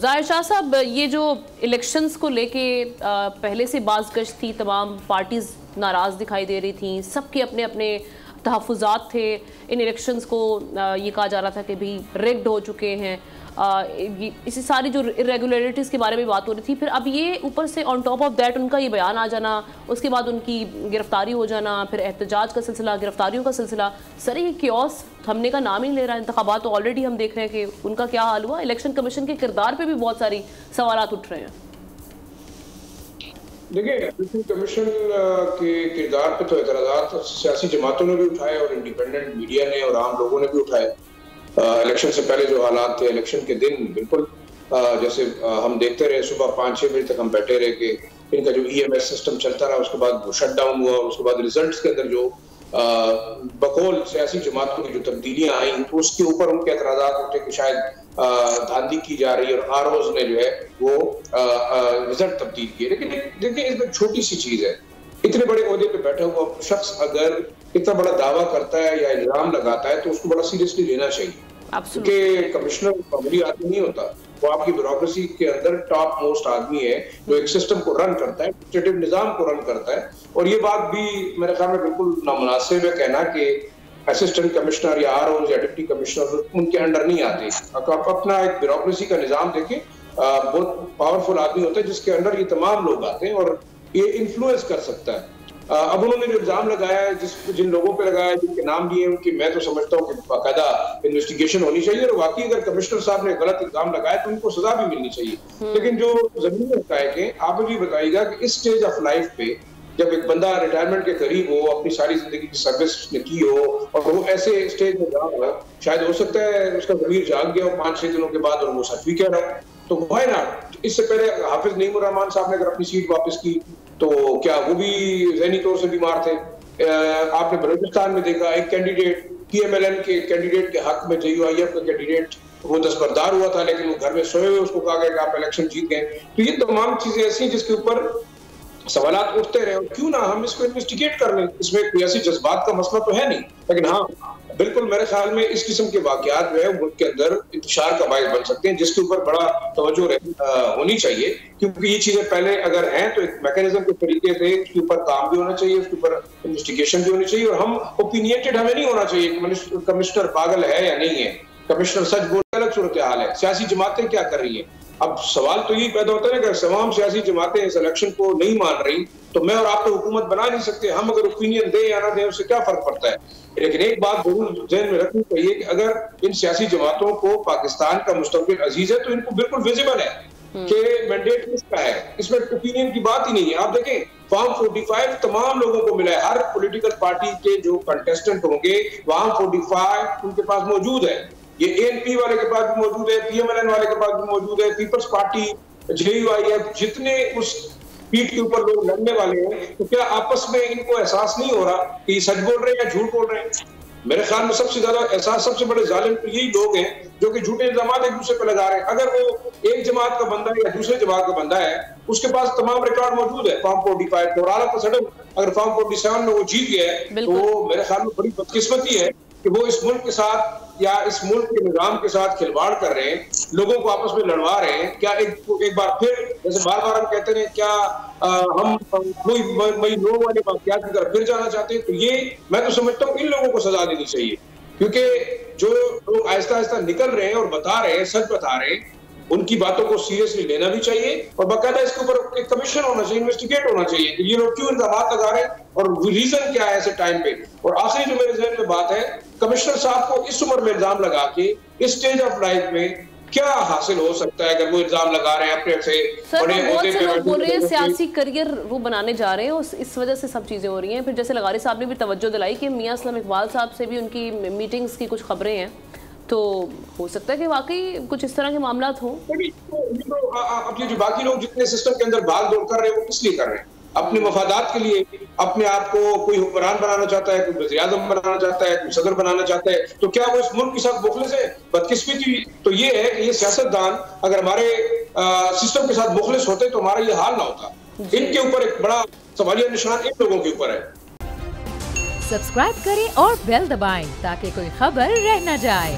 ज़ाहिर शाह साहब, ये जो इलेक्शंस को लेके पहले से बाज़गश्त थी, तमाम पार्टीज़ नाराज़ दिखाई दे रही थी, सबके अपने अपने तहफ़्फ़ुज़ात थे। इन इलेक्शंस को ये कहा जा रहा था कि भी रिग्ड हो चुके हैं। इसी सारी जो इरेगुलरिटीज़ के बारे में बात हो रही थी, फिर अब ये ऊपर से ऑन टॉप ऑफ दैट उनका ये बयान आ जाना, उसके बाद उनकी गिरफ्तारी हो जाना, फिर एहतजाज का सिलसिला, गिरफ्तारियों का सिलसिला। सर, ये कियोस थमने का नाम ही नहीं ले रहा है। इंतखाबात तो ऑलरेडी हम देख रहे हैं कि उनका क्या हाल हुआ। इलेक्शन कमीशन के किरदार पर भी बहुत सारी सवालात उठ रहे हैं। देखिए, इलेक्शन कमीशन के किरदार पे तो एतराज़ात सियासी जमातों ने भी उठाए और इंडिपेंडेंट मीडिया ने और आम लोगों ने भी उठाए। इलेक्शन से पहले जो हालात थे, इलेक्शन के दिन बिल्कुल जैसे हम देखते रहे, सुबह 5-6 बजे तक हम बैठे रहे कि इनका जो EMS सिस्टम चलता रहा, उसके बाद वो शट डाउन हुआ, उसके बाद रिजल्ट्स के अंदर जो बकौल सियासी जमातों की जो तब्दीलियां आई, तो उसके ऊपर उनके एतराज़ात उठे कि शायद धांधली की जा रही है और ROs ने जो है वो रिजल्ट तब्दील किए। लेकिन देखिए, इसमें छोटी सी चीज है, इतने बड़े ओहदे पे बैठा हुआ शख्स अगर इतना बड़ा दावा करता है या इल्जाम लगाता है तो उसको बड़ा सीरियसली लेना चाहिए, क्योंकि कमिश्नर मामूली आदमी नहीं होता, वो आपकी ब्यूरोक्रेसी के अंदर टॉप मोस्ट आदमी है जो एक सिस्टम को रन करता है, एडमिनिस्ट्रेटिव निजाम को रन करता है। और ये बात भी मेरे ख्याल में बिल्कुल नामुनासिब है कहना कि असिस्टेंट कमिश्नर या ROs या डिप्टी कमिश्नर उनके अंडर नहीं आते। आप अपना एक ब्यूरोक्रेसी का निजाम देखें, बहुत पावरफुल आदमी होता है जिसके अंडर ये तमाम लोग आते हैं और ये इन्फ्लुएंस कर सकता है। अब उन्होंने जो इल्जाम लगाया है, जिन लोगों पे लगाया है, जिनके नाम लिए उनकी, मैं तो समझता हूँ कि बाकायदा इन्वेस्टिगेशन होनी चाहिए और वाकई अगर कमिश्नर साहब ने गलत इल्जाम लगाया तो उनको सजा भी मिलनी चाहिए। लेकिन जो जमीनी होता है कि आप मुझे बताइएगा कि इस स्टेज ऑफ लाइफ पे जब एक बंदा रिटायरमेंट के करीब हो, अपनी सारी जिंदगी की सर्विस ने की हो और वो ऐसे स्टेज में जा रहा हो, शायद हो सकता है उसका ज़मीर जाग गया हो 5-6 दिनों के बाद और वो सच भी कह रहा हो, तो व्हाई नॉट। इससे पहले हाफिज नईमुर रहमान साहब ने अगर अपनी सीट वापस की तो क्या वो भी ज़हनी तौर से बीमार थे? आपने बलूचिस्तान में देखा एक कैंडिडेट PMLN के कैंडिडेट के हक में JUIF का कैंडिडेट वो दस्तबरदार हुआ था, लेकिन वो घर में सोए हुए उसको कहा गया कि आप इलेक्शन जीत गए। तो ये तमाम चीजें ऐसी हैं जिसके ऊपर सवालात उठते रहे और क्यों ना हम इसको इन्वेस्टिगेट कर लें। इसमें कोई ऐसी जज्बात का मसला तो है नहीं, लेकिन हाँ बिल्कुल मेरे ख्याल में इस किस्म के वाकयात जो है मुल्क के अंदर इंतशार का बायस बन सकते हैं, जिसके ऊपर बड़ा तवज्जो होनी चाहिए, क्योंकि ये चीजें पहले अगर हैं तो एक मैकेनिज्म के तरीके से उसके ऊपर काम भी होना चाहिए, उसके ऊपर इन्वेस्टिगेशन भी होनी चाहिए और हम ओपिनियटेड हमें नहीं होना चाहिए कि कमिश्नर पागल है या नहीं है, कमिश्नर सच बोल, अलग सूरत हाल है, सियासी जमातें क्या कर रही है। अब सवाल तो यही पैदा होता है ना कि तमाम सियासी जमातें इस इलेक्शन को नहीं मान रही तो मैं और आप तो हुकूमत बना नहीं सकते, हम अगर ओपिनियन दें या ना दें उससे क्या फर्क पड़ता है। लेकिन एक बात जरूर ज़हन में रखनी चाहिए कि अगर इन सियासी जमातों को पाकिस्तान का मुस्तकबिल अजीज है तो इनको बिल्कुल विजिबल है कि मैंडेट किसका है, इसमें ओपिनियन की बात ही नहीं है। आप देखें फॉर्म 45 तमाम लोगों को मिला है, हर पॉलिटिकल पार्टी के जो कंटेस्टेंट होंगे फॉर्म 45 उनके पास मौजूद है, ये ANP वाले के पास भी मौजूद है, PMLN वाले के पास भी मौजूद है, पीपल्स पार्टी, JUIF, जितने उस पीठ के ऊपर लोग लड़ने वाले हैं, तो क्या आपस में इनको एहसास नहीं हो रहा कि सच बोल रहे हैं या झूठ बोल रहे हैं? मेरे ख्याल में सबसे ज्यादा एहसास सबसे बड़े जालिम तो यही लोग हैं जो कि झूठे इल्जाम एक दूसरे पर लगा रहे हैं। अगर वो एक जमात का बंदा है या दूसरे जमात का बंदा है, उसके पास तमाम रिकॉर्ड मौजूद है फॉर्म 45 और आला सडन अगर फॉर्म 47 में वो जीत गया है तो मेरे ख्याल में बड़ी बदकिस्मती है कि वो इस मुल्क के साथ या इस मुल्क के निजाम के साथ खिलवाड़ कर रहे हैं, लोगों को आपस में लड़वा रहे हैं। क्या एक बार फिर जैसे बार बार हम कहते हैं क्या हम कोई मई 9 वाले वाकयात की तरफ फिर जाना चाहते हैं? तो ये मैं तो समझता हूँ इन लोगों को सजा देनी चाहिए, क्योंकि जो लोग आहिस्ता आहिस्ता निकल रहे हैं और बता रहे हैं, सच बता रहे हैं, उनकी बातों को सीरियसली लेना भी चाहिए और बाकायदा इसके ऊपर एक कमीशन होना चाहिए, इन्वेस्टिगेट होना चाहिए कि ये लोग क्यों इल्जाम लगा रहे हैं और रीजन क्या है ऐसे टाइम पे। और आखिरी जो मेरे ज़हन में बात है, कमिश्नर साहब को इस उम्र में इल्जाम लगा के इस स्टेज ऑफ लाइफ में क्या हासिल हो सकता है अगर वो इल्जाम लगा रहे हैं अपने से बड़े ओहदे पे बोल रहे हैं सियासी करियर वो बनाने जा रहे हैं और इस वजह से सब चीजें हो रही हैं। फिर जैसे लगारी साहब ने भी तवज्जो दिलाई कि मियां असलम इकबाल साहब से भी उनकी मीटिंग्स की कुछ खबरें हैं, तो हो सकता है कि वाकई कुछ इस तरह के मामला हो। अब ये जो बाकी लोग जितने सिस्टम के अंदर भाग दौड़ कर रहे हैं वो किस लिए कर रहे हैं? अपने मफादात के लिए, अपने आप को कोई हुक्मरान बनाना चाहता है, कोई वज़ीर-ए-आज़म बनाना चाहता है, कोई सदर बनाना चाहता है, तो क्या वो इस मुल्क के साथ मुखलिस है? बदकिस्मती तो ये है कि ये सियासतदान अगर हमारे सिस्टम के साथ मुखलिस होते तो हमारा ये हाल ना होता। इनके ऊपर एक बड़ा सवालिया निशान इन लोगों के ऊपर है। सब्सक्राइब करें और बेल दबाएं ताकि कोई खबर रह न जाए।